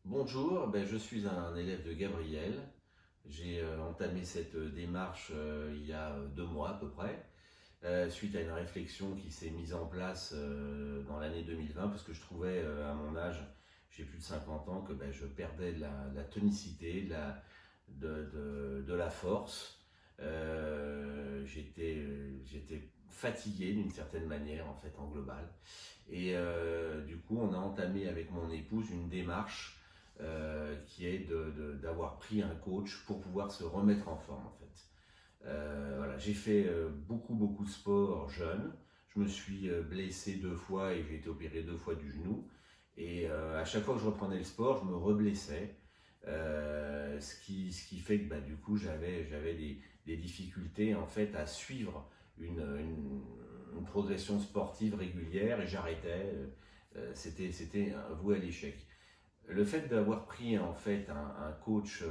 Bonjour, je suis un élève de Gabriel. J'ai entamé cette démarche il y a 2 mois à peu près, suite à une réflexion qui s'est mise en place dans l'année 2020, parce que je trouvais à mon âge, j'ai plus de 50 ans, que je perdais de la tonicité, de la force. J'étais fatigué d'une certaine manière, en fait, en global. Et du coup, on a entamé avec mon épouse une démarche qui est d'avoir pris un coach pour pouvoir se remettre en forme, en fait. Voilà, j'ai fait beaucoup de sport jeune. Je me suis blessé 2 fois et j'ai été opéré 2 fois du genou. Et à chaque fois que je reprenais le sport, je me reblessais. Ce qui fait que du coup, j'avais des difficultés en fait à suivre une progression sportive régulière et j'arrêtais. C'était voué à l'échec. Le fait d'avoir pris en fait un coach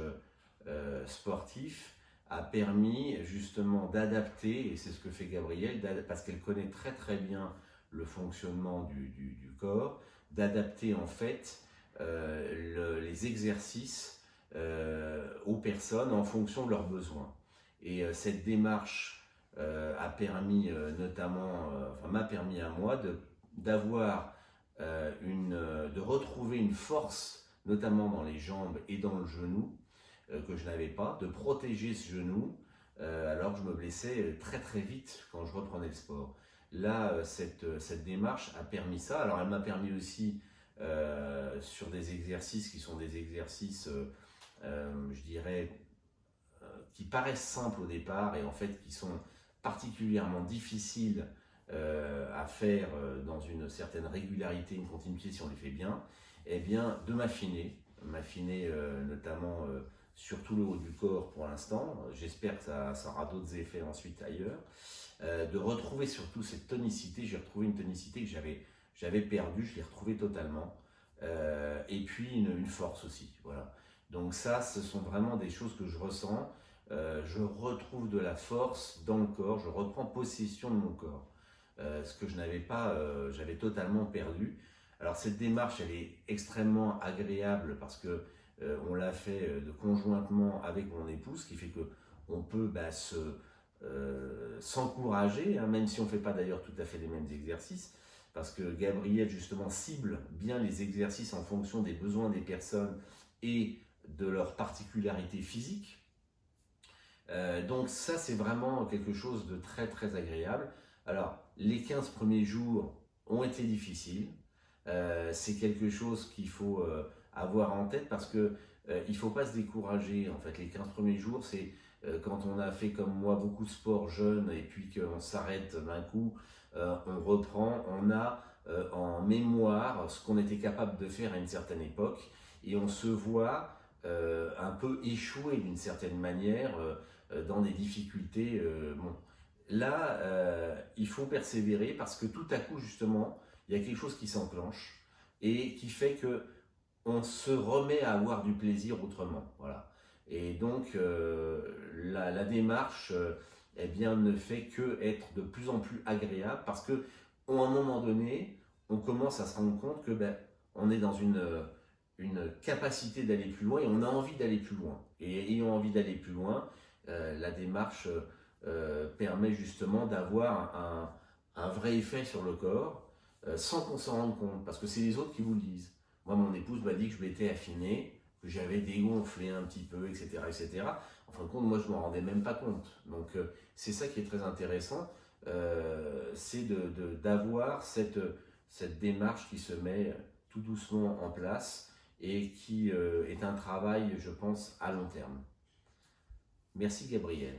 sportif a permis justement d'adapter, et c'est ce que fait Gabrielle, parce qu'elle connaît très bien le fonctionnement du corps, d'adapter en fait les exercices aux personnes en fonction de leurs besoins. Et cette démarche a permis notamment, m'a permis à moi d'avoir de retrouver une force, notamment dans les jambes et dans le genou, que je n'avais pas, de protéger ce genou, alors que je me blessais très vite quand je reprenais le sport. Là, cette démarche a permis ça. Alors, elle m'a permis aussi, sur des exercices qui sont des exercices, je dirais, qui paraissent simples au départ et en fait qui sont particulièrement difficiles à faire dans une certaine régularité, une continuité si on les fait bien, eh bien de m'affiner notamment sur tout le haut du corps pour l'instant. J'espère que ça aura d'autres effets ensuite ailleurs. De retrouver surtout cette tonicité. J'ai retrouvé une tonicité que j'avais perdue, je l'ai retrouvée totalement. Et puis une force aussi. Voilà. Donc ça, ce sont vraiment des choses que je ressens. Je retrouve de la force dans le corps, je reprends possession de mon corps. Ce que je n'avais pas, j'avais totalement perdu. Alors cette démarche, elle est extrêmement agréable parce que on l'a fait conjointement avec mon épouse, ce qui fait que on peut s'encourager, hein, même si on ne fait pas d'ailleurs tout à fait les mêmes exercices, parce que Gabriel justement cible bien les exercices en fonction des besoins des personnes et de leurs particularités physiques. Donc ça, c'est vraiment quelque chose de très agréable. Alors, les 15 premiers jours ont été difficiles. C'est quelque chose qu'il faut avoir en tête parce que il ne faut pas se décourager. En fait, les 15 premiers jours, c'est quand on a fait comme moi beaucoup de sport jeune et puis qu'on s'arrête d'un coup, on reprend, on a en mémoire ce qu'on était capable de faire à une certaine époque et on se voit un peu échouer d'une certaine manière dans des difficultés. Bon. Là, il faut persévérer parce que tout à coup, justement, il y a quelque chose qui s'enclenche et qui fait que on se remet à avoir du plaisir autrement. Voilà. Et donc, la démarche eh bien, ne fait que être de plus en plus agréable parce que, à un moment donné, on commence à se rendre compte que on est dans une capacité d'aller plus loin et on a envie d'aller plus loin. Et ayant envie d'aller plus loin, la démarche permet justement d'avoir un vrai effet sur le corps sans qu'on s'en rende compte, parce que c'est les autres qui vous le disent. Moi, mon épouse m'a dit que je m'étais affiné, que j'avais dégonflé un petit peu, etc. En fin de compte, moi, je ne m'en rendais même pas compte. Donc, c'est ça qui est très intéressant, c'est d'avoir cette démarche qui se met tout doucement en place et qui est un travail, je pense, à long terme. Merci Gabriel.